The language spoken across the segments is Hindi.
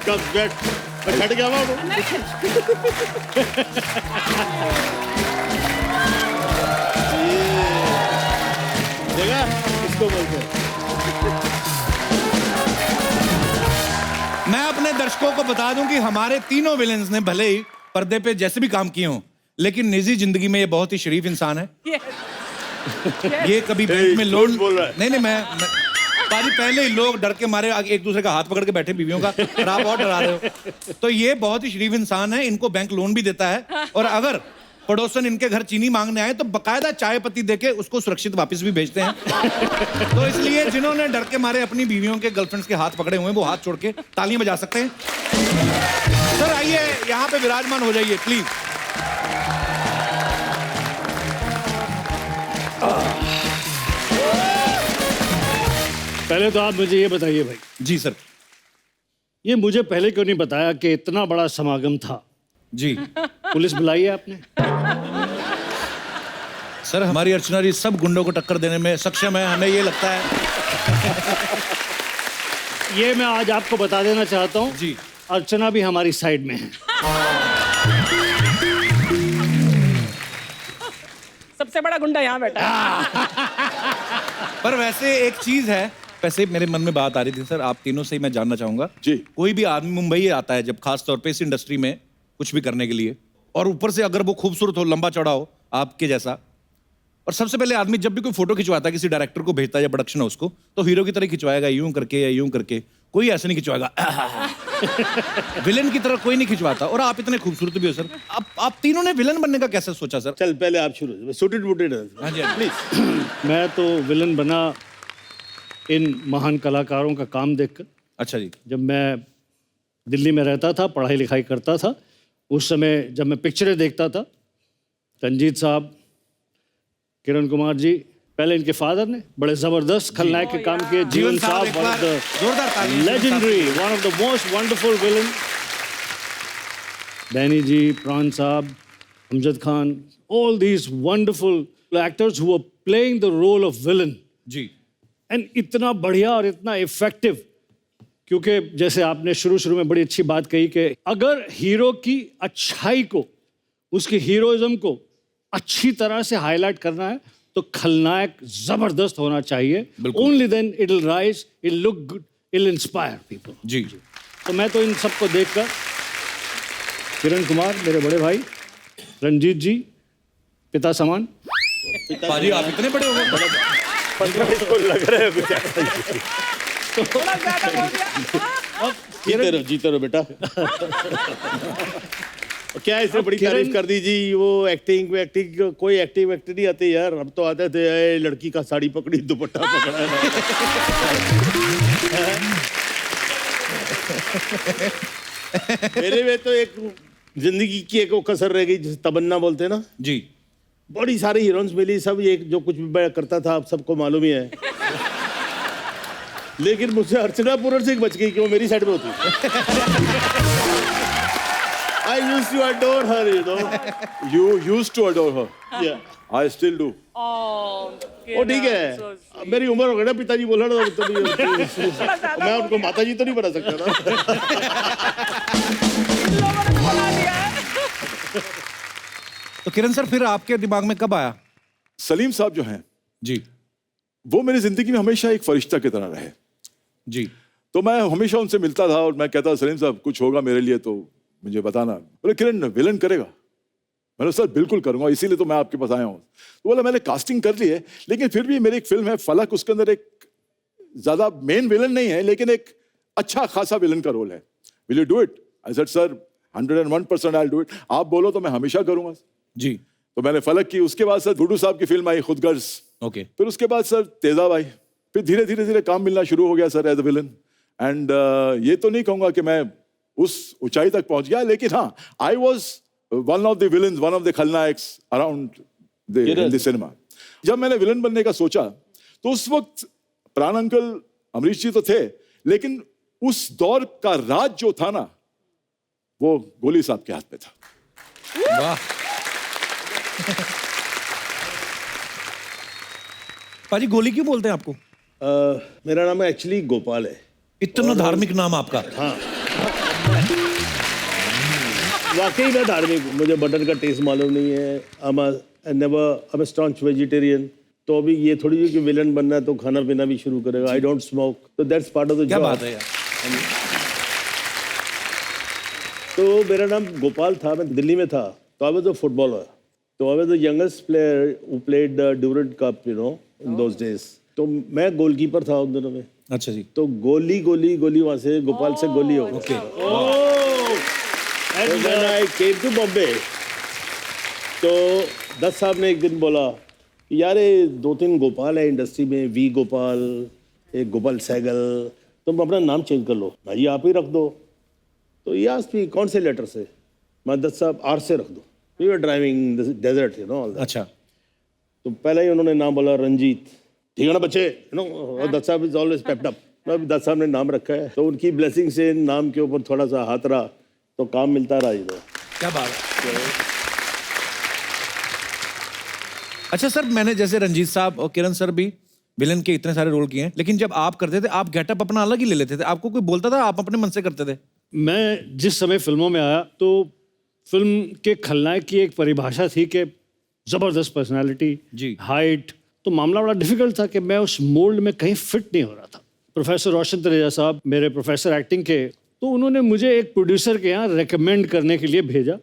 कम बैठ, मैं छट गया हूँ। देखा इसको बोलते हैं। मैं अपने दर्शकों को बता दूं कि हमारे तीनों विलेंस ने भले ही पर्दे पे जैसे भी काम किए हों, लेकिन निजी जिंदगी में ये बहुत ही शरीफ इंसान है। ये कभी बैंक में लोन बोल रहा है। नहीं मैं पाजी पहले ही लोग डर के मारे एक दूसरे का हाथ पकड़ के बैठे बीवियों का, और आप और डरा रहे हो। तो ये बहुत ही शरीफ इंसान है, इनको बैंक लोन भी देता है, और अगर पड़ोसन इनके घर चीनी मांगने आए तो बकायदा चाय पत्ती देके उसको सुरक्षित वापस भी भेजते हैं। तो इसलिए जिन्होंने डर के मारे अपनी बीवियों के गर्लफ्रेंड्स के हाथ पकड़े हुए हैं वो हाथ छोड़ के तालियां बजा सकते हैं। सर आइए यहाँ पे विराजमान हो जाइए प्लीज। पहले तो आप मुझे ये बताइए भाई, जी सर। ये मुझे पहले क्यों नहीं बताया कि इतना बड़ा समागम था? जी पुलिस बुलाई है आपने? सर हमारी अर्चना जी सब गुंडों को टक्कर देने में सक्षम है, हमें ये लगता है। ये मैं आज आपको बता देना चाहता हूँ जी, अर्चना भी हमारी साइड में है। सबसे बड़ा गुंडा यहाँ बैठा है। पर वैसे एक चीज है, वैसे मेरे मन में बात आ रही थी सर, आप तीनों से ही मैं जानना चाहूंगा जी। कोई भी आदमी मुंबई आता है जब खास तौर पे इस इंडस्ट्री में कुछ भी करने के लिए, और ऊपर से अगर वो खूबसूरत हो, लंबा चौड़ा हो आपके जैसा, और सबसे पहले आदमी जब भी कोई फोटो खिंचवाता है किसी डायरेक्टर को भेजता है या प्रोडक्शन हाउस को, तो हीरो की तरह खिंचवाएगा यूं करके या यूं करके, कोई ऐसे नहीं खिंचवाएगा। विलन की तरह कोई नहीं खिंचवाता, और आप इतने खूबसूरत भी हो सर। आप तीनों ने विलन बनने का कैसे सोचा सर? चल पहले आप शुरू, सूटेड वुटेड। हाँ जी प्लीज। मैं तो विलन बना इन महान कलाकारों का काम देखकर। अच्छा जी। जब मैं दिल्ली में रहता था, पढ़ाई लिखाई करता था, उस समय जब मैं पिक्चरें देखता था, रंजीत साहब, किरण कुमार जी, पहले इनके फादर ने बड़े जबरदस्त खलनायक के काम किए। Jeevan sahab, one of the legendary, one of the most wonderful villain. Danny ji, Pran sahab, Amjad Khan, all these wonderful actors who were playing the role of villain. जी। एंड इतना बढ़िया और इतना इफेक्टिव, क्योंकि जैसे आपने शुरू में बड़ी अच्छी बात कही कि अगर हीरो की अच्छाई को, उसकी हीरोइज्म को अच्छी तरह से हाईलाइट करना है तो खलनायक जबरदस्त होना चाहिए। Only then it will rise, it look good, it will inspire people. जी। तो मैं तो इन सबको देखकर, किरण कुमार मेरे बड़े भाई, रंजीत जी पिता समान। पाजी आप इतने बड़े हो गए। लग रहा है थोड़ा ज्यादा बोल दिया। जीते रहो बेटा। क्या इसने बड़ी तारीफ कर दी जी, वो एक्टिंग कोई एक्टिंग नहीं आती यार। हम तो आते थे, लड़की का साड़ी पकड़ी, दुपट्टा पकड़ा है। मेरे में तो एक जिंदगी की एक वो कसर रह गई, जिसे तमन्ना बोलते हैं ना जी। बड़ी सारी हीरोइंस मिली, सब ये जो कुछ भी मैं करता था आप सबको मालूम ही है। लेकिन मुझसे अर्चना पूरन सिंह बच गई कि वो मेरी साइड में होती। I used to adore her, you know. You used to adore her. Yeah. I still do. वो ठीक है, अब मेरी उम्र हो गई ना, पिताजी बोला ना तो मैं उनको माता जी तो नहीं बना सकता ना। लोगों ने बुला दिया है। तो किरण सर फिर आपके दिमाग में कब आया? सलीम साहब जो हैं जी। वो मेरी जिंदगी में हमेशा एक फरिश्ता की तरह रहे जी। तो मैं हमेशा उनसे मिलता था और मैं कहता, सलीम साहब कुछ होगा मेरे लिए तो मुझे बताना। बोले किरण विलन करेगा? मैंने सर बिल्कुल करूंगा, इसीलिए तो मैं आपके पास आया हूँ। तो बोला मैंने कास्टिंग कर ली है, लेकिन फिर भी मेरी एक फिल्म है फलक, उसके अंदर एक ज्यादा मेन विलन नहीं है लेकिन एक अच्छा खासा विलन का रोल है। Will you do it? I said sir 101% I will do it. आप बोलो तो मैं हमेशा करूंगा जी। तो मैंने फलक की। उसके बाद सर गुड्डू साहब की फिल्म आई खुदगर्ज। ओके। फिर उसके बाद सर तेजाब आई। फिर धीरे धीरे काम मिलना शुरू हो गया sir as a villain. And ये तो नहीं कहूंगा कि मैं उस ऊंचाई तक पहुंच गया, लेकिन हाँ I was one of the villains, one of the खलनायक्स अराउंड द सिनेमा। जब मैंने विलन बनने का सोचा तो उस वक्त प्राण अंकल, अमरीश जी तो थे, लेकिन उस दौर का राज जो था ना वो गोली साहब के हाथ में था। वाह। पाजी गोली क्यों बोलते हैं आपको? मेरा नाम एक्चुअली गोपाल है। इतना धार्मिक नाम आपका। हाँ वाकई में धार्मिक, मुझे मटन का टेस्ट मालूम नहीं है। I'm a staunch vegetarian। तो अभी ये थोड़ी है कि विलन बनना है तो खाना पीना भी शुरू करेगा। आई डोंट स्मोक, तो दैट्स पार्ट ऑफ द क्या जॉब। बात है यार। तो मेरा नाम गोपाल था, मैं दिल्ली में था, तो आई वाज अ फुटबॉलर। तो I was the youngest player who played Durand cup, you know, in those days. तो मैं गोलकीपर था उन दिनों में। अच्छा जी। तो गोली वहां से गोपाल से गोली हो गया। And when I came to Bombay, तो दत्त साहब ने एक दिन बोला कि यार ये 2-3 गोपाल है इंडस्ट्री में, वी गोपाल, एक गोपाल सहगल, तुम अपना नाम चेंज कर लो, भाई आप ही रख दो। तो ये आज भी कौन से लेटर से? मैं दत्त साहब आर से रख दो। We were driving desert, you know, all that. अच्छा। तो पहले ही उन्होंने नाम बोला रंजीत, ठीक है ना बच्चे, यू नो, और Dutt sahab is always pepped up. Dutt sahab ने नाम रखा है, तो उनकी ब्लेसिंग से नाम के ऊपर थोड़ा सा हाथ रहा, तो काम मिलता रहा इधर। क्या बात है। अच्छा सर, मैंने जैसे रंजीत साहब और किरण सर भी विलन के इतने सारे रोल किए हैं, लेकिन जब आप करते थे आप गेटअप अपना अलग ही ले लेते थे, आपको कोई बोलता था, आप अपने मन से करते थे? मैं जिस समय फिल्मों में आया तो फिल्म के खलनायक की एक परिभाषा थी कि जबरदस्त पर्सनालिटी, जी। हाइट, तो मामला बड़ा डिफिकल्ट था कि मैं उस मोल्ड में कहीं फिट नहीं हो रहा था। प्रोफेसर रोशन तनेजा साहब मेरे प्रोफेसर एक्टिंग के, तो उन्होंने मुझे एक प्रोड्यूसर के यहाँ रेकमेंड करने के लिए भेजा।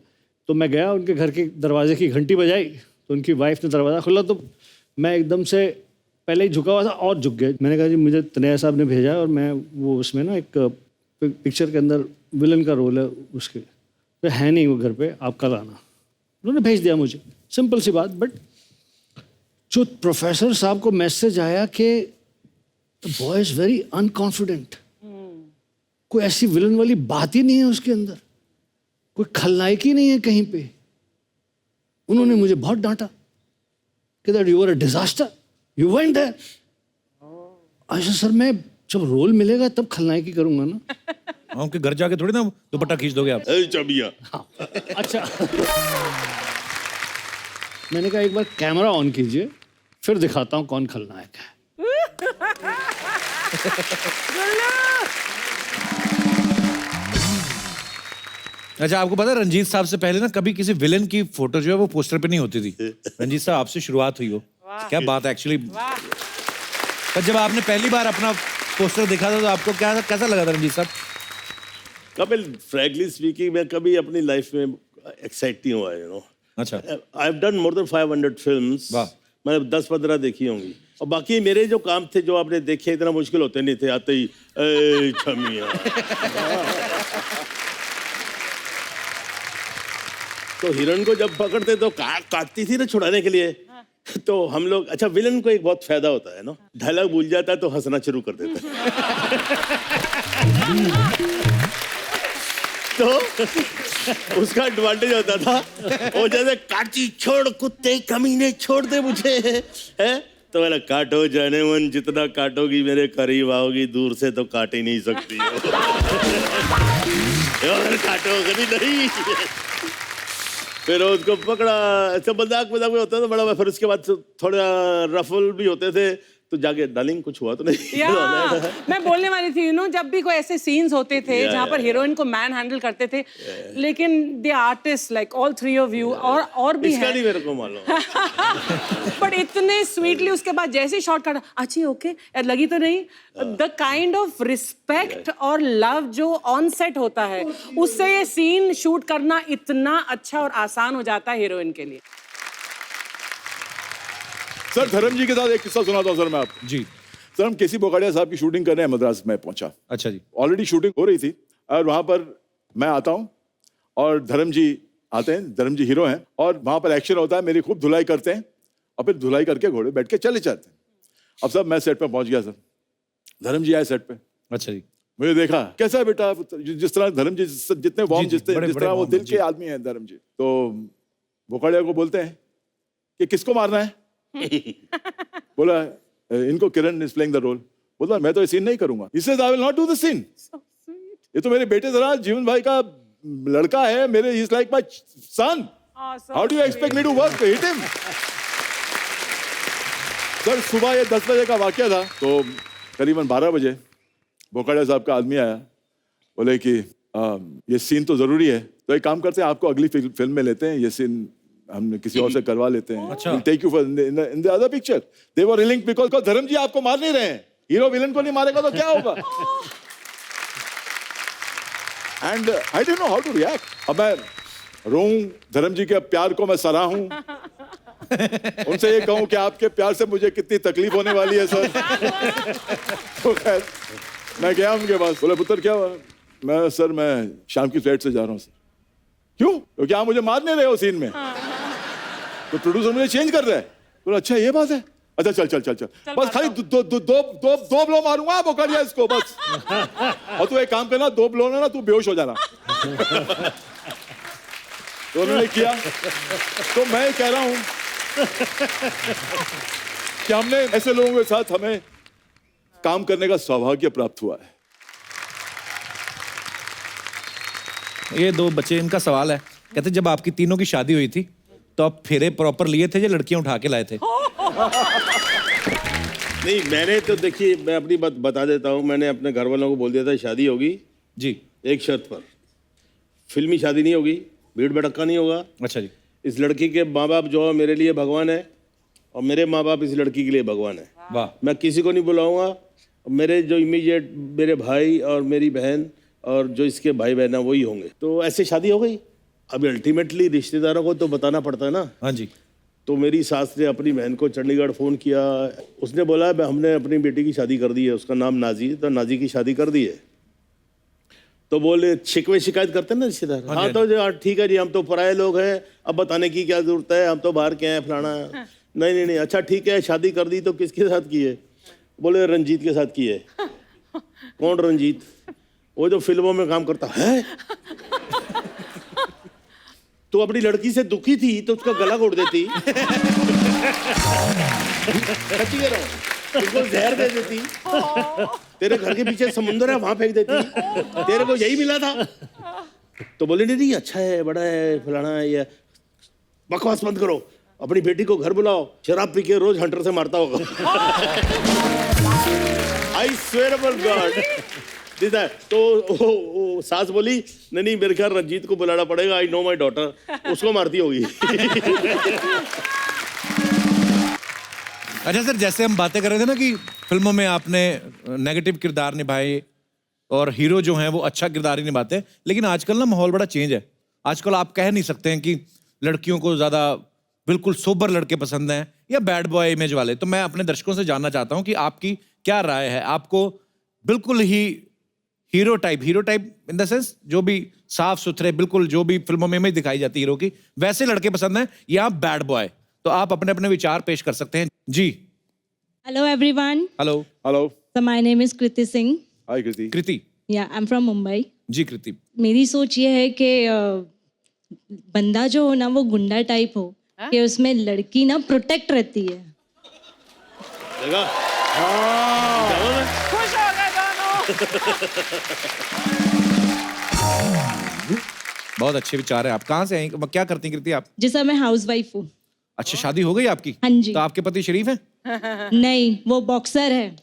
तो मैं गया, उनके घर के दरवाजे की घंटी बजाई, तो उनकी वाइफ ने दरवाज़ा खोला, तो मैं एकदम से पहले ही झुका हुआ था और झुक गया। मैंने कहा जी मुझे तनेजा साहब ने भेजा और मैं वो उसमें ना एक पिक्चर के अंदर विलन का रोल है उसके, तो है नहीं वो घर पे, आप कल आना। उन्होंने भेज दिया मुझे, सिंपल सी बात। बट जो प्रोफेसर साहब को मैसेज आया कि the boy is very unconfident, कोई ऐसी विलन वाली बात ही नहीं है उसके अंदर, कोई खलनायक ही नहीं है कहीं पे। उन्होंने मुझे बहुत डांटा कि that you are a disaster, you went there. अच्छा सर, मैं जब रोल मिलेगा तब खलनायकी करूंगा ना। उनके घर जाके थोड़ी ना दुपट्टा खींच दोगे आप। चबिया। अच्छा मैंने कहा एक बार कैमरा ऑन कीजिए, फिर दिखाता हूं कौन खलनायक है। अच्छा, आपको पता है रंजीत साहब से पहले ना कभी किसी विलन की फोटो जो है वो पोस्टर पे नहीं होती थी। रंजीत साहब आपसे शुरुआत हुई हो, क्या बात है एक्चुअली। पर जब आपने पहली बार अपना पोस्टर देखा था तो आपको क्या कैसा लगा था रंजीत साहब? कपिल, फ्रैंकली स्पीकिंग, मैं कभी अपनी लाइफ में एक्साइट नहीं हुआ, यू नो। अच्छा। I have done more than 500 films. वाह। मैंने 10-15 देखी होंगी, और बाकी मेरे जो काम थे जो आपने देखे इतना मुश्किल होते नहीं थे, आते ही ए छमिया। तो हिरण को जब पकड़ते तो काटती थी ना छुड़ाने के लिए, तो हम लोग, अच्छा विलन को एक बहुत फायदा होता है ना, डायलॉग भूल जाता है तो हंसना शुरू कर देता है। तो उसका एडवांटेज होता था, वो जैसे काटी, छोड़ कुत्ते कमीने, छोड़ दे मुझे, है तो मैंने काटो जाने मन, जितना काटोगी मेरे करीब आओगी, दूर से तो काट ही नहीं सकती और काटोगी नहीं। फिर उसको पकड़ा, ऐसा मजाक में होता था बड़ा। फिर उसके बाद थोड़ा रफल भी होते थे, तो जाके डार्लिंग कुछ हुआ तो नहीं। मैं बोलने वाली थी, यू नो, जब भी कोई ऐसे सीन्स होते थे जहाँ पर हीरोइन को मैन हैंडल करते थे, लेकिन the artist like all three of you और भी इसका है, नहीं मेरे को मालूम। बट इतने स्वीटली उसके बाद जैसे ही शॉट काटा, अच्छी ओके लगी तो नहीं, द काइंड ऑफ रिस्पेक्ट और लव जो ऑन सेट होता है, उससे ये सीन शूट करना इतना अच्छा और आसान हो जाता है हीरोइन के लिए। सर धर्म जी के साथ एक किस्सा सुनाता हूँ सर मैं आपको। जी। सर हम केसी बोकाडिया साहब की शूटिंग करने मद्रास में पहुंचा। अच्छा जी। ऑलरेडी शूटिंग हो रही थी और वहां पर मैं आता हूं और धर्म जी आते हैं। धर्म जी हीरो हैं और वहां पर एक्शन होता है, मेरी खूब धुलाई करते हैं और फिर धुलाई करके घोड़े बैठ के चले जाते हैं। अब सब मैं सेट पे पहुंच गया सर, धर्म जी आए सेट पे। अच्छा जी। मुझे देखा, कैसा है बेटा, जिस तरह धर्म जी जितने वार्म, जिस तरह वो दिल के आदमी हैं धर्म जी। तो बोकाडिया को बोलते हैं कि किसको मारना है? बोला इनको, किरण इज प्लेइंग द रोल। बोला मैं तो ये सीन नहीं करूंगा। He says, I will not do the scene. ये तो मेरे बेटे जरा जीवन भाई का लड़का है, मेरे he is like my son. How do you expect me to work? Hit him. Sir सुबह ये 10 बजे का वाकया था, तो करीबन 12 बजे बोकाडिया साहब का आदमी आया, बोले कि ये सीन तो जरूरी है, तो एक काम करते हैं, आपको अगली फिल्म में लेते हैं, ये सीन हमने किसी और से करवा लेते हैं. अच्छा. Take you for in the other picture. They were reeling because Dharam ji आपको मार नहीं रहे हैं. हीरो विलन को नहीं मारेगा तो क्या होगा? And I don't know how to react. अब मैं रोऊं, धर्म जी के प्यार को मैं सराहूं, उनसे ये कहूं कि आपके प्यार से मुझे कितनी तकलीफ होने वाली है सर. तो खैर मैं गया उनके पास, बोले पुत्र क्या हुआ? मैं शाम की फ्लाइट से जा रहा हूँ सर. क्यों? क्योंकि आप मुझे मार नहीं रहे हो सीन में, तो प्रोड्यूसर मुझे चेंज कर रहा है. बोला अच्छा ये बात है, अच्छा चल बस खाली दो ब्लो मारूंगा, वो कर दिया इसको बस. और तू एक काम करना, 2 ब्लो ना तू बेहोश हो जाना. तो उन्होंने किया. तो मैं कह रहा हूं कि हमने ऐसे लोगों के साथ हमें काम करने का सौभाग्य प्राप्त हुआ है. ये 2 बच्चे, इनका सवाल है, कहते जब आपकी तीनों की शादी हुई थी तो आप फेरे प्रॉपर लिए थे या लड़कियां उठा के लाए थे? नहीं, मैंने तो देखिए, मैं अपनी बात बता देता हूँ. मैंने अपने घर वालों को बोल दिया था शादी होगी जी. एक शर्त पर, फिल्मी शादी नहीं होगी, भीड़ भड़क्का नहीं होगा. अच्छा जी. इस लड़की के माँ बाप जो है मेरे लिए भगवान है, और मेरे माँ बाप इस लड़की के लिए भगवान है. वाह. मैं किसी को नहीं बुलाऊंगा. मेरे जो इमीडिएट मेरे भाई और मेरी बहन और जो इसके भाई बहन है वही होंगे. तो ऐसे शादी हो गई. अभी अल्टीमेटली रिश्तेदारों को तो बताना पड़ता है ना. हाँ जी. तो मेरी सास ने अपनी बहन को चंडीगढ़ फ़ोन किया. उसने बोला हमने अपनी बेटी की शादी कर दी है, उसका नाम नाजी, तो नाजी की शादी कर दी है. तो बोले शिकवे शिकायत करते हैं ना रिश्तेदार. हाँ तो यार ठीक है जी, हम तो पराये लोग हैं, अब बताने की क्या जरूरत है, हम तो बाहर के हैं फलाना. नहीं, अच्छा ठीक है, शादी कर दी तो किसके साथ की है? बोले रंजीत के साथ की है. कौन रंजीत? वो जो फिल्मों में काम करता है. तो अपनी लड़की से दुखी थी तो उसका गला घोट देती, सच्ची कह रहा हूं, उसको जहर दे देती, तेरे घर के पीछे समुंदर है वहां फेंक देती, तेरे को यही मिला था. तो बोले नहीं अच्छा है, बड़ा है, फलाना है. ये बकवास बंद करो, अपनी बेटी को घर बुलाओ, शराब पी के रोज हंटर से मारता होगा. I swear upon God. तो वो सास बोली नहीं मेरे ख्याल रंजीत को बुलाना पड़ेगा, आई नो माई डॉटर, उसको मारती होगी. अच्छा सर, जैसे हम बातें कर रहे थे ना कि फिल्मों में आपने नेगेटिव किरदार निभाए और हीरो जो हैं वो अच्छा किरदार ही निभाते हैं, लेकिन आजकल ना माहौल बड़ा चेंज है. आजकल आप कह नहीं सकते हैं कि लड़कियों को ज़्यादा बिल्कुल सोबर लड़के पसंद हैं या बैड बॉय इमेज वाले. तो मैं अपने दर्शकों से जानना चाहता हूँ कि आपकी क्या राय है. आपको बिल्कुल ही hero type in the sense जो भी साफ सुथरे, बिल्कुल जो भी फिल्मों में दिखाई जाती है हीरो की, वैसे लड़के पसंद हैं या बैड बॉय? तो आप अपने अपने विचार पेश कर सकते हैं जी. Hello everyone. Hello. Hello. So my name is Kriti Singh. Hi Kriti. Kriti. Yeah, I'm from Mumbai. जी कृति. मेरी सोच ये है कि बंदा जो हो ना वो गुंडा टाइप हो, कि उसमें लड़की ना प्रोटेक्ट रहती है. देखा? खुश हो गए दोनों. बहुत अच्छे विचार है. आप कहाँ से हैं, क्या करती हैं कृति आप? जी सर, मैं हाउस वाइफ हूँ. अच्छा, शादी हो गई आपकी? हाँ जी. तो आपके पति शरीफ हैं? नहीं, वो बॉक्सर है.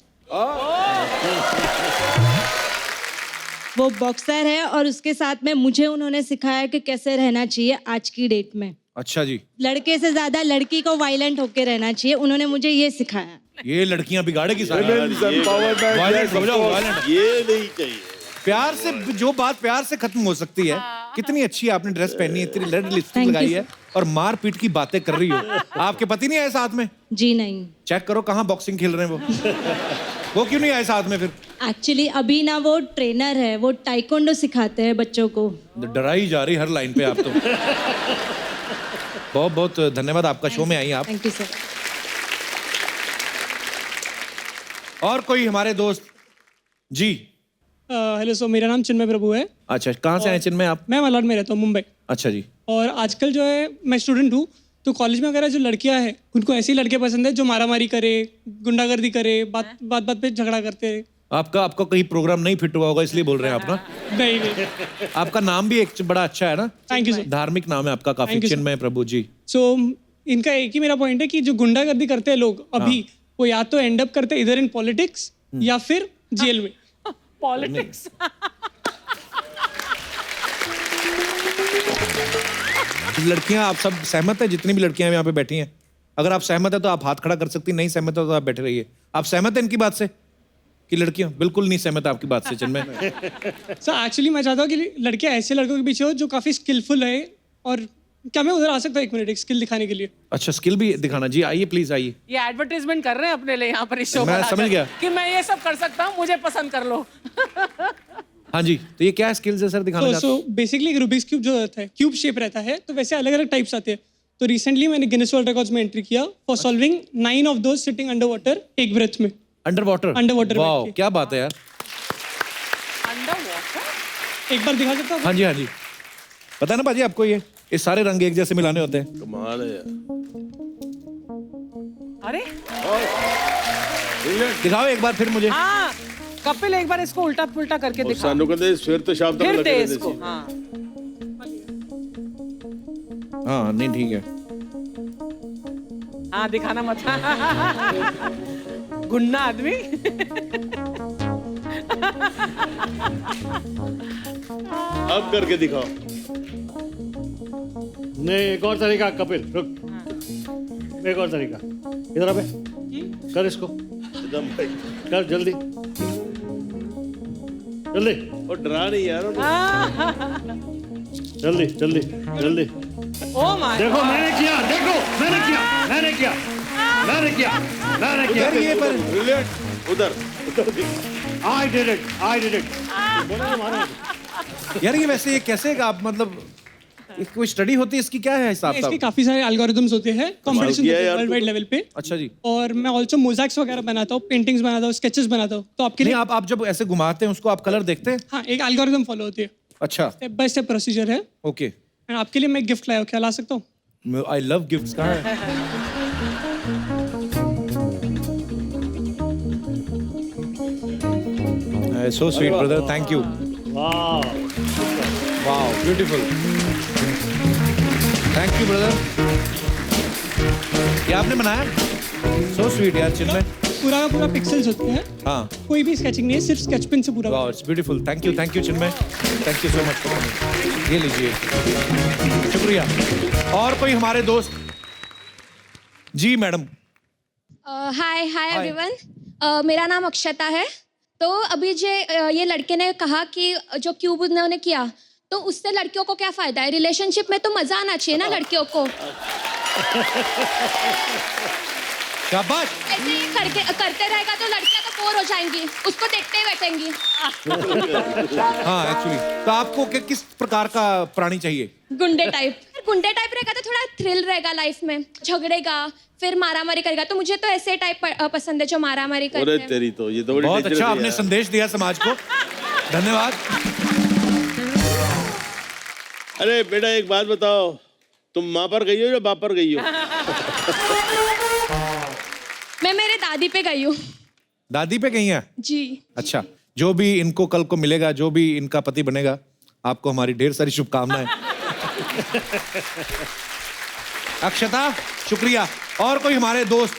वो बॉक्सर है और उसके साथ में मुझे उन्होंने सिखाया कि कैसे रहना चाहिए आज की डेट में. अच्छा जी. लड़के से ज्यादा लड़की को वायलेंट होके रहना चाहिए, उन्होंने मुझे ये सिखाया. ये लड़कियां बिगाड़ेगी सारी. Women's empowerment, Violent yes, हो of जाओ, course. violent. ये नहीं चाहिए. प्यार से, जो बात प्यार से खत्म हो सकती है. कितनी अच्छी आपने ड्रेस पहनी है, इतनी रेड लिपस्टिक Thank you, लगाई है और मारपीट की बातें कर रही हो. आपके पति नहीं आए साथ में? जी नहीं. चेक करो कहाँ बॉक्सिंग खेल रहे हैं वो क्यों नहीं आए साथ में फिर? एक्चुअली अभी ना वो ट्रेनर है, वो टाइकोंडो सिखाते हैं बच्चों को. डराई जा रही हर लाइन पे आप तो. बहुत बहुत धन्यवाद, आपका शो में आई आप. Thank you sir. और कोई हमारे दोस्त जी? हेलो सर, मेरा नाम चिन्मय प्रभु है. अच्छा, कहाँ से आए चिन्मय आप? मैं मलाड में रहता हूँ, मुंबई. अच्छा जी. और आजकल जो है मैं स्टूडेंट हूँ, तो कॉलेज में अगर जो लड़कियां हैं उनको ऐसे ही लड़के पसंद है जो मारामारी करे, गुंडागर्दी करे, बात पे झगड़ा करते हैं. आपका कहीं प्रोग्राम नहीं फिट हुआ होगा इसलिए बोल रहे हैं आप ना? नहीं. आपका नाम भी एक बड़ा अच्छा है ना? Thank you sir. धार्मिक नाम है आपका काफी. Thank you, sir. चिन्मय प्रभु जी. सो इनका एक ही मेरा पॉइंट है कि जो गुंडागर्दी करते हैं लोग अभी, वो या तो एंड अप करते हैं इधर इन पॉलिटिक्स या फिर जेल में. पॉलिटिक्स. लड़कियां आप सब सहमत है? जितनी भी लड़कियां यहाँ पे बैठी हैं, अगर आप सहमत है तो आप हाथ खड़ा कर सकती, नहीं सहमत है तो आप बैठे रहिए। आप सहमत है इनकी बात से कि लड़कियां? बिल्कुल नहीं सहमत आपकी बात से चिन्मय। सर एक्चुअली मैं चाहता हूँ कि लड़कियाँ ऐसे लड़कों के पीछे हो जो काफ़ी स्किलफुल है। और क्या मैं उधर आ सकता हूँ 1 मिनट एक स्किल दिखाने के लिए? अच्छा, स्किल भी दिखाना जी, आइए प्लीज आइए। ये एडवर्टाइजमेंट कर रहे हैं अपने लिए यहाँ पर इस शो मैं पर समझ आकर गया। कि मैं ये सब कर सकता हूँ, मुझे पसंद कर लो। हाँ जी, तो ये क्या स्किल्स है सर, दिखाना चाहते सो बेसिकली एक रूबिक्स क्यूब जो रहता है, क्यूब शेप रहता है, तो वैसे अलग अलग टाइप्स आते हैं। तो रिसेंटली मैंने गिनेस वर्ल्ड रिकॉर्ड्स में एंट्री किया for solving 9 of those sitting under water एक ब्रेथ में। Under water? वाओ, क्या बात है यार। Under water? एक बार दिखा सकता हूँ? हाँ जी हाँ जी, पता है ना बाजी आपको, ये सारे रंग एक जैसे मिलाने होते हैं। कमाल है यार। अरे दिखाओ एक बार फिर मुझे। हाँ, कपिल एक बार इसको उल्टा पुल्टा करके और दिखा। सानू कहते फिर तो शाम तक फिर लगे दे रहते इसको। सी। हाँ हाँ नहीं ठीक है। हाँ, दिखाना मत। गुन्ना आदमी। अब करके दिखाओ। नहीं, एक और तरीका कपिल, रुक। एक और तरीका, इधर आबे, कर इसको, एकदम भाई। कर जल्दी जल्दी और डरा नहीं यार। जल्दी जल्दी जल्दी। ओ माय देखो मैंने किया, देखो मैंने किया, मैंने किया, मैंने किया, मैंने किया। उधर ये पर ब्रिलियंट, उधर आई डिड इट। यार ये वैसे ये कैसे आप मतलब कोई स्टडी होती है इसकी, क्या है हिसाब इसके किताब? काफी सारे एल्गोरिथम्स होते हैं, कॉम्पिटिशन किया यार वर्ल्ड वाइड लेवल पे। अच्छा जी। और मैं ऑल्सो मोज़ैक्स वगैरह बनाता हूँ, पेंटिंग्स बनाता हूँ, स्केचेस बनाता हूँ। तो आपके नहीं लिए आप जब ऐसे घुमाते हैं उसको आप कलर देखते हैं? हाँ, एक एल्गोरिथम फॉलो होती है, अच्छा स्टेप बाय स्टेप प्रोसीजर है। ओके। एंड आपके लिए मैं गिफ्ट लाया हूँ, क्या ला सकता हूँ? I love gifts. कहाँ है? So sweet brother, thank you. वाह, wow beautiful, thank you brother. ये आपने बनाया? सो स्वीट यार चिन्मय। पूरा का पूरा पिक्सेल्स होते हैं, हाँ कोई भी स्केचिंग नहीं है, सिर्फ स्केच पेन से पूरा। Wow it's beautiful, thank you Chinmay, thank you so much for coming. ये लीजिए, शुक्रिया। और कोई हमारे दोस्त? जी मैडम। हाय एवरीवन, मेरा नाम अक्षता है। तो अभी ये लड़के ने कहा कि जो क्यूब उन्होंने किया, तो उससे लड़कियों को क्या फायदा है? रिलेशनशिप में तो मजा आना चाहिए ना लड़कियों को। शाबाश। ऐसे ही करते रहेगा तो लड़कियां तो बोर हो जाएंगी, उसको देखते ही बैठेंगी। हाँ एक्चुअली तो आपको किस प्रकार का प्राणी चाहिए? गुंडे टाइप रहेगा तो थोड़ा थ्रिल रहेगा लाइफ में, झगड़ेगा फिर मारामारी करेगा। तो मुझे तो ऐसे टाइप पसंद है जो मारामारी करते अरे हैं। तेरी तो ये तो बड़ी बहुत dangerous अच्छा है आपने यार। संदेश दिया समाज को, धन्यवाद। अरे बेटा एक बात बताओ, तुम माँ पर गई हो या बाप पर गई हो? मैं मेरे दादी पे गई हूँ। दादी पे गई हैं? जी। अच्छा, जो भी इनको कल को मिलेगा, जो भी इनका पति बनेगा, आपको हमारी ढेर सारी शुभकामनाएं। अक्षता शुक्रिया। और कोई हमारे दोस्त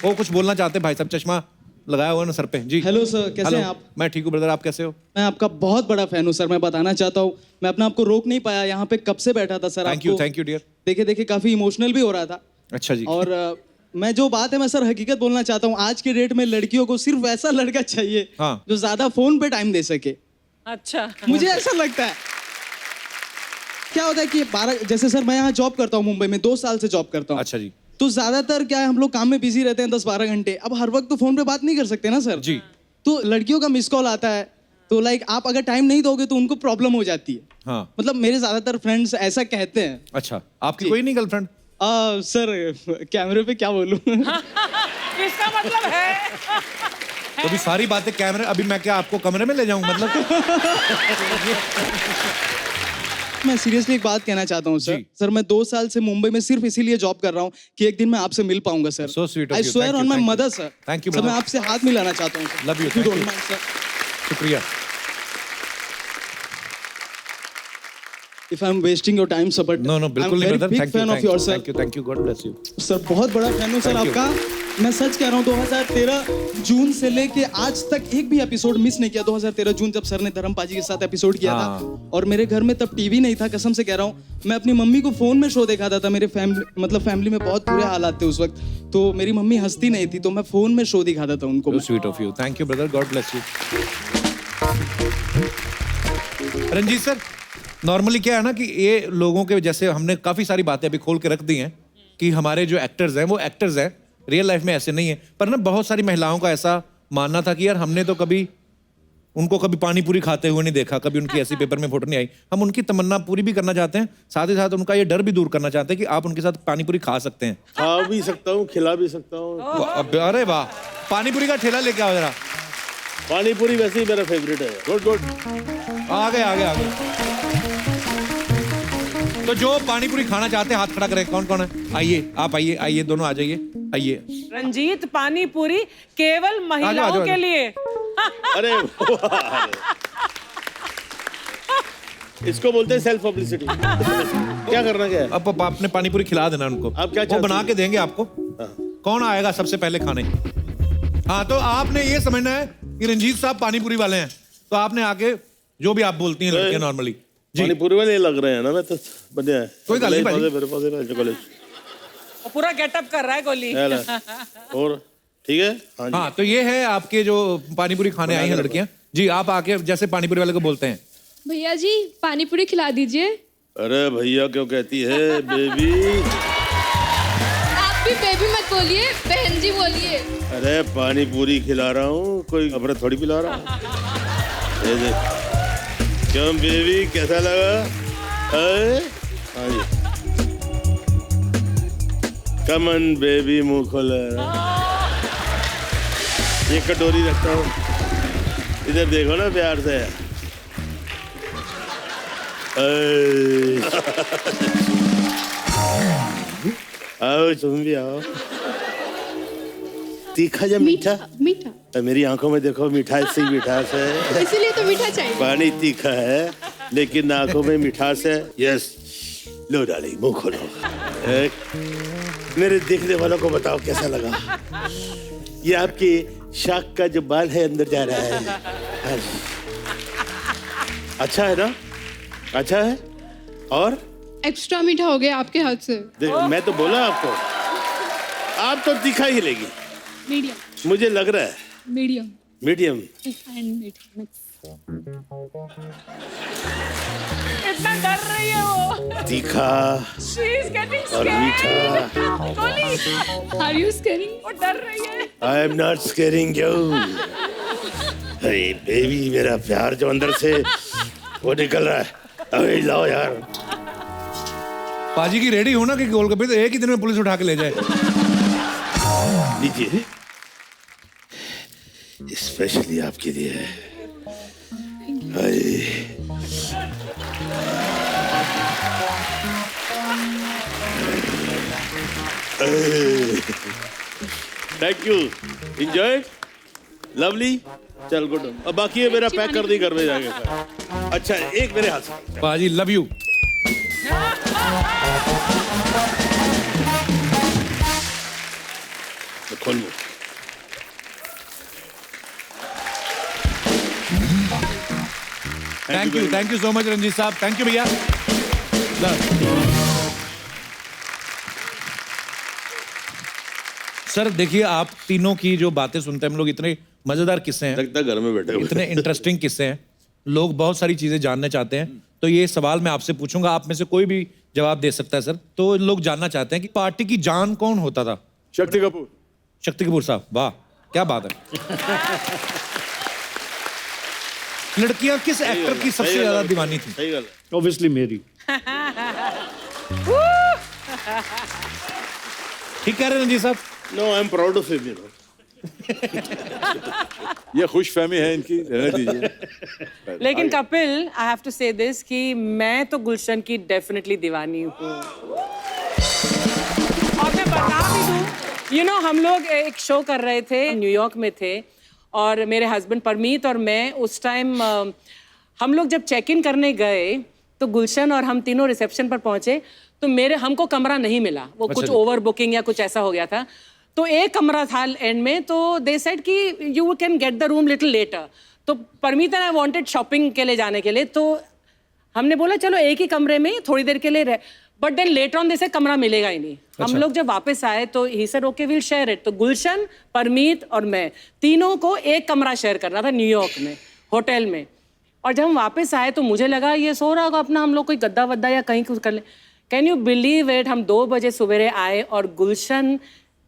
वो कुछ बोलना चाहते हैं? भाई साहब चश्मा लगाया हुआ ना सर पे जी। हेलो सर, कैसे हेलो, हैं आप? मैं ठीक हूँ ब्रदर, आप कैसे हो? मैं आपका बहुत बड़ा फैन हूँ सर। मैं बताना चाहता हूँ, मैं अपने आप को रोक नहीं पाया, यहाँ पे कब से बैठा था सर। Thank you dear. देखे काफी इमोशनल भी हो रहा था। अच्छा जी। और मैं जो बात है मैं सर हकीकत बोलना चाहता हूँ, आज के डेट में लड़कियों को सिर्फ ऐसा लड़का चाहिए हाँ। जो ज्यादा फोन पे टाइम दे सके। अच्छा, मुझे ऐसा लगता है। क्या होता है कि 12 जैसे सर मैं यहाँ जॉब करता हूँ मुंबई में, 2 साल से जॉब करता हूँ। अच्छा जी। तो ज्यादातर क्या है, हम लोग काम में बिजी रहते हैं 10-12 घंटे। अब हर वक्त तो फोन पे बात नहीं कर सकते ना सर जी। तो लड़कियों का मिस कॉल आता है, तो लाइक आप अगर टाइम नहीं दोगे तो उनको प्रॉब्लम हो जाती है। हाँ। मतलब मेरे ज्यादातर फ्रेंड्स ऐसा कहते हैं। अच्छा, आपकी कोई नहीं गर्लफ्रेंड? सर कैमरे पे क्या बोलूं। इसका मतलब है तो भी सारी बातें कैमरे, अभी मैं क्या आपको कमरे में ले जाऊं मतलब? मैं सीरियसली एक बात कहना चाहता हूँ सर। जी। सर मैं 2 साल से मुंबई में सिर्फ इसीलिए जॉब कर रहा हूँ कि एक दिन मैं आपसे मिल पाऊंगा sir. So sweet of I you. Swear Thank on you, my thank you. Mother sir. Thank you, sir मैं brother. आपसे हाथ मिलाना चाहता हूँ sir. Love you, If you thank don't you. mind, sir. शुक्रिया। If I'm wasting your time, sir, but no बिल्कुल नहीं I'm brother, very big fan of yours, sir. Thank you God bless you. Sir बहुत बड़ा फैन हूँ सर Thank you. आपका। मैं सच कह रहा हूँ 2013 जून से लेके आज तक एक भी एपिसोड मिस नहीं किया। 2013 जून जब सर ने धर्म पाजी के साथ एपिसोड किया था और मेरे घर में तब टीवी नहीं था, कसम से कह रहा हूँ मैं अपनी मम्मी को फोन में शो दिखाता था। मेरे फैमिली में बहुत बुरे हालात थे उस वक्त, तो मेरी मम्मी हंसती नहीं थी, तो मैं फोन में शो दिखाता था उनको। Sweet of you, thank you brother, God bless you. Ranjeet sir, normally क्या है ना कि ये लोगों के जैसे हमने काफी सारी बातें अभी खोल के रख दी हैं कि हमारे जो एक्टर्स हैं वो एक्टर्स हैं, रियल लाइफ में ऐसे नहीं है। पर ना बहुत सारी महिलाओं का ऐसा मानना था कि यार हमने तो कभी उनको कभी पानी पूरी खाते हुए नहीं देखा, कभी उनकी ऐसी पेपर में फोटो नहीं आई। हम उनकी तमन्ना पूरी भी करना चाहते हैं, साथ ही साथ उनका ये डर भी दूर करना चाहते हैं कि आप उनके साथ पानी पूरी खा सकते हैं। खा भी सकता हूँ, खिला भी सकता हूँ। अरे वाह, पानी पूरी का ठेला लेके आओ जरा। पानी पूरी वैसे ही मेरा फेवरेट है। Good good. आगे आगे आगे। तो जो पानी पूरी खाना चाहते हैं हाथ खड़ा करें। कौन कौन है? आइए, आप आइए, आइए, दोनों आ जाइए, आइए। रंजीत, पानी पूरी केवल महिलाओं के लिए। अरे इसको बोलते हैं सेल्फ पब्लिसिटी। क्या करना क्या है? अब आपने पानी पूरी खिला देना उनको। आप क्या वो बना के देंगे आपको। कौन आएगा सबसे पहले खाने? हाँ, तो आपने ये समझना है कि रंजीत साहब पानी पूरी वाले हैं, तो आपने आके जो भी आप बोलती हैं लड़कियां नॉर्मली पानी पूरी वाले लग रहे हैं ना। मैं तो बढ़िया है। कोई गल नहीं भाई। मेरे पास है कॉलेज। पूरा गेटअप कर रहा है गोली। और ठीक है। हाँ, हाँ, तो ये है आपके जो पानी पूरी खाने आई हैं लड़कियां जी। आप आके जैसे पानी पूरी वाले को बोलते हैं, भैया जी पानी पूरी खिला दीजिए। अरे भैया क्यों कहती है बेबी? आप भी बेबी मत बोलिए, बहन जी बोलिए। अरे पानी पूरी खिला रहा हूँ, कोई अमृत थोड़ी पिला रहा हूँ। ये देख। क्यों बेबी, कैसा लगा? हाँ जी। कमन बेबी, मुंह खोला। ये कटोरी रखता हूँ, इधर देखो ना प्यार से। आओ तुम भी आओ। तीखा या मीठा? मीठा। मेरी आंखों में देखो, मिठास से ही मिठास है। इसीलिए तो मीठा चाहिए। पानी तीखा है लेकिन आंखों में मिठास है। यस, लो डाली, मुंह खोलो। मेरे देखने वालों को बताओ कैसा लगा। ये आपके शाख का जो बाल है अंदर जा रहा है। अच्छा है ना? अच्छा है। और एक्स्ट्रा मीठा हो गया आपके हाथ से। मैं तो बोला आपको, आप तो तीखा ही लेगी। मीडियम। मुझे लग रहा है मीडियम। मीडियम। इतना डर रही है वो। तीखा She is getting और मीठा। गोली। Are you scaring? वो डर रही है। I am not scaring you. Hey baby, मेरा प्यार जो अंदर से वो निकल रहा है। अरे लाओ यार। पाजी की रेडी हो ना कि गोलगप्पे तो एक ही दिन में पुलिस उठा के ले जाए। लीजिए, स्पेशली आपके लिए। Thank you, enjoy, lovely. चल गुड। अब बाकी है मेरा, पैक कर दी घर में जाके। अच्छा, एक मेरे हाथ से। पाजी लव यू। खोल लो। Thank you so much Ranjeet sahab. Thank you भैया। सर देखिए, आप तीनों की जो बातें सुनते हैं हम लोग, इतने मजेदार किस्से हैं, लगता है घर में बैठे हुए। इतने इंटरेस्टिंग किस्से हैं, लोग बहुत सारी चीजें जानना चाहते हैं। तो ये सवाल मैं आपसे पूछूंगा, आप में से कोई भी जवाब दे सकता है सर। तो लोग जानना चाहते हैं कि पार्टी की जान कौन होता था? शक्ति कपूर। शक्ति कपूर साहब, वाह क्या बात है। लड़कियां किस एक्टर की सबसे ज्यादा दीवानी थी? सही गल। ऑब्वियसली मेरी। ठीक कह रहे हैं Ranjeet sahab. No, I am proud of him, you know. ये खुश फहमी है इनकी, रहने दीजिए। लेकिन Kapil, I have to say this कि मैं तो गुलशन की डेफिनेटली दीवानी हूँ। और मैं बता भी दूँ, यू नो, हम लोग एक शो कर रहे थे, न्यूयॉर्क में थे, और मेरे हस्बैंड परमीत और मैं उस टाइम हम लोग जब चेक इन करने गए तो गुलशन और हम तीनों रिसेप्शन पर पहुंचे तो हमको कमरा नहीं मिला। वो कुछ ओवर बुकिंग या कुछ ऐसा हो गया था। तो एक कमरा था एंड में, तो दे सेड कि you can get the room little later. तो Parmeet and I wanted shopping के लिए जाने के लिए, तो हमने बोला चलो एक ही कमरे में थोड़ी देर के लिए रह, बट देन लेटर ऑन जैसे कमरा मिलेगा ही नहीं। हम लोग जब वापस आए तो he said okay will share it. तो गुलशन, परमीत और मैं तीनों को एक कमरा शेयर करना था न्यूयॉर्क में होटल में। और जब हम वापस आए तो मुझे लगा ये सो रहा होगा अपना, हम लोग कोई गद्दा वद्दा या कहीं कुछ कर ले। कैन यू बिलीव इट, हम 2 बजे सवेरे आए और गुलशन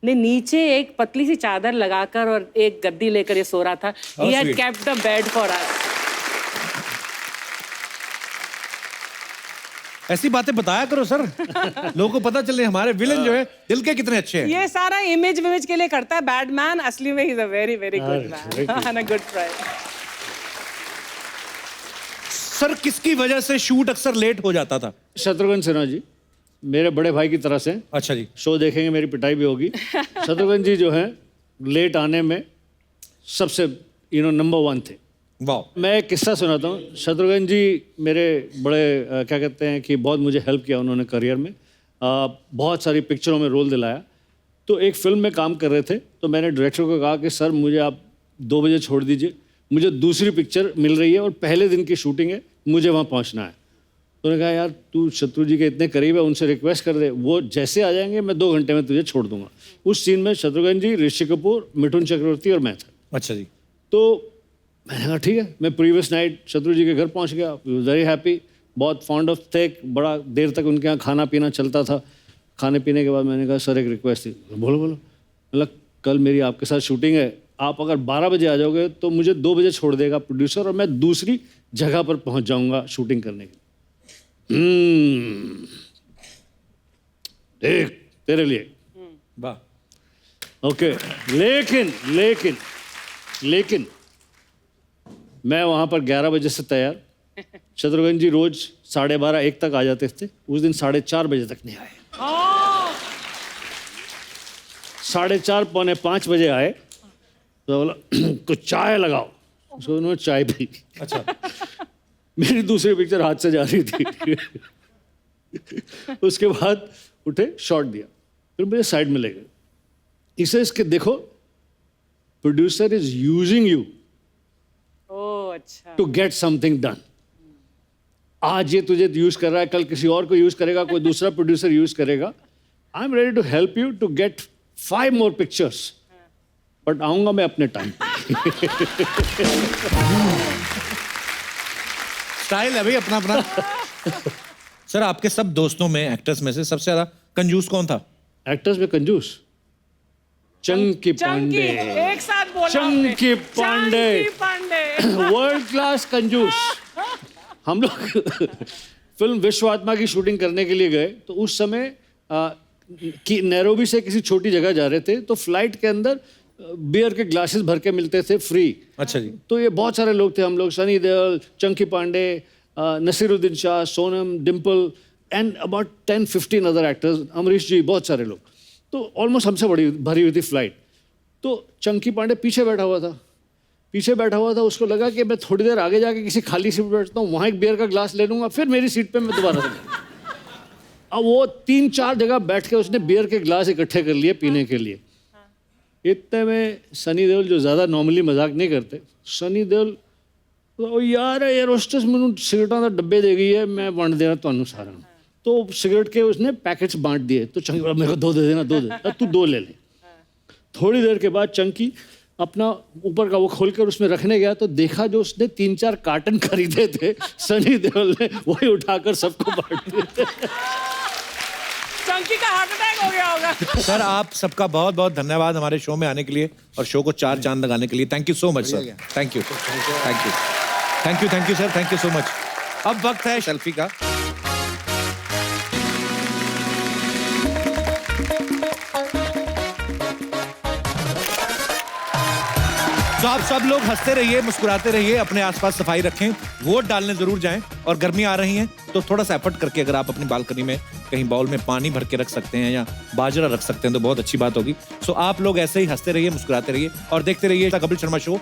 ने नीचे एक पतली सी चादर लगाकर और एक गद्दी लेकर ये सो रहा था। He had kept the bed for us. ऐसी बातें बताया करो सर, लोगों को पता चले हमारे विलन जो है दिल के कितने अच्छे हैं। ये सारा इमेज विमेज के लिए करता है बैडमैन, असली में he is a very very good man and a good friend. Sir किसकी वजह से शूट अक्सर लेट हो जाता था? शत्रुघ्न सिन्हा जी मेरे बड़े भाई की तरह से, अच्छा जी। शो देखेंगे मेरी पिटाई भी होगी। शत्रुघ्न जी जो हैं लेट आने में सबसे नंबर 1 थे। वाह। मैं एक किस्सा सुनाता हूँ। शत्रुघ्न जी मेरे बड़े क्या कहते हैं कि बहुत मुझे हेल्प किया उन्होंने करियर में, बहुत सारी पिक्चरों में रोल दिलाया। तो एक फिल्म में काम कर रहे थे, तो मैंने डायरेक्टर को कहा कि सर मुझे आप 2 बजे छोड़ दीजिए, मुझे दूसरी पिक्चर मिल रही है और पहले दिन की शूटिंग है, मुझे वहाँ पहुँचना है। तो उन्होंने कहा यार तू शत्रु जी के इतने करीब है, उनसे रिक्वेस्ट कर दे, वो जैसे आ जाएंगे मैं 2 घंटे में तुझे छोड़ दूंगा। उस सीन में शत्रुघ्न जी, ऋषि कपूर, मिठुन चक्रवर्ती और मैं था। अच्छा जी। तो मैंने कहा ठीक है। मैं प्रीवियस नाइट शत्रु जी के घर पहुंच गया, वेरी हैप्पी, बहुत फॉन्ड ऑफ थे, बड़ा देर तक उनके यहाँ खाना पीना चलता था। खाने पीने के बाद मैंने कहा सर एक रिक्वेस्ट थी। बोलो बोलो। मतलब कल मेरी आपके साथ शूटिंग है, आप अगर 12 बजे आ जाओगे तो मुझे 2 बजे छोड़ देगा प्रोड्यूसर और मैं दूसरी जगह पर पहुंच जाऊंगा शूटिंग करने के लिए। देख तेरे लिए। वाह। ओके। लेकिन मैं वहां पर 11 बजे से तैयार। शत्रुघ्न जी रोज 12:30 1 तक आ जाते थे, उस दिन 4:30 बजे तक नहीं आए। 4:30 पौने 5 बजे आए तो बोला कुछ चाय लगाओ, उसको उन्होंने चाय पी। अच्छा। मेरी दूसरी पिक्चर हाथ से जा रही थी। उसके बाद उठे, शॉट दिया, फिर मुझे साइड में ले गए। इसे इसके देखो, producer is using you to get something done. आज ये तुझे यूज कर रहा है, कल किसी और को यूज करेगा, कोई दूसरा प्रोड्यूसर यूज करेगा। I am ready to help you to get 5 more pictures, but आऊंगा मैं अपने टाइम। स्टाइल है भाई अपना अपना। सर आपके सब दोस्तों में, एक्टर्स में से सबसे ज्यादा कंजूस कौन था? एक्टर्स में कंजूस चंकी पांडे। एक साथ बोला चंकी पांडे, चंकी पांडे। वर्ल्ड क्लास कंजूस। हम लोग फिल्म विश्व आत्मा की शूटिंग करने के लिए गए, तो उस समय कि नैरोबी से किसी छोटी जगह जा रहे थे, तो फ्लाइट के अंदर बियर के ग्लासेस भर के मिलते थे फ्री। अच्छा जी। तो ये बहुत सारे लोग थे, हम लोग Sunny Deol, Chunky Pandey, Naseeruddin Shah, Sonam, Dimple and about 10-15 other actors, Amrish ji, बहुत सारे लोग। तो ऑलमोस्ट हमसे बड़ी भरी हुई थी फ्लाइट। तो चंकी पांडे पीछे बैठा हुआ था। उसको लगा कि मैं थोड़ी देर आगे जाके किसी खाली सीट पर बैठता हूँ, वहाँ एक बियर का ग्लास ले लूँगा, फिर मेरी सीट पे मैं दोबारा से। अब वो 3-4 जगह बैठ के उसने बियर के ग्लास इकट्ठे कर लिए पीने के लिए। इतने में सनी देओल, जो ज़्यादा नॉर्मली मजाक नहीं करते, सनी देओल यार एयर होस्टेस मैनू सिगरेटां दा डब्बे दे गई है, मैं वंड देना तुहानू सारा। तो सिगरेट के उसने पैकेट्स बांट दिए। तो चंकी बोला मेरे को 2 दे देना, 2 दे। तू 2 ले ले। थोड़ी देर के बाद चंकी अपना ऊपर का वो खोलकर उसमें रखने गया, तो देखा जो उसने 3-4 कार्टन खरीदे थे सनी देओल ने, वही उठाकर सबको बांट दिए। चंकी का हार्ट अटैक हो गया होगा। सर आप सबका बहुत बहुत धन्यवाद हमारे शो में आने के लिए और शो को 4 चांद लगाने के लिए। Thank you so much sir. Thank you sir, thank you so much. अब वक्त है सेल्फी का। तो आप सब लोग हंसते रहिए, मुस्कुराते रहिए, अपने आसपास सफाई रखें, वोट डालने जरूर जाएं। और गर्मी आ रही है तो थोड़ा सा एफर्ट करके अगर आप अपनी बालकनी में कहीं बाउल में पानी भर के रख सकते हैं या बाजरा रख सकते हैं तो बहुत अच्छी बात होगी। सो आप लोग ऐसे ही हंसते रहिए, मुस्कुराते रहिए और देखते रहिए कपिल शर्मा शो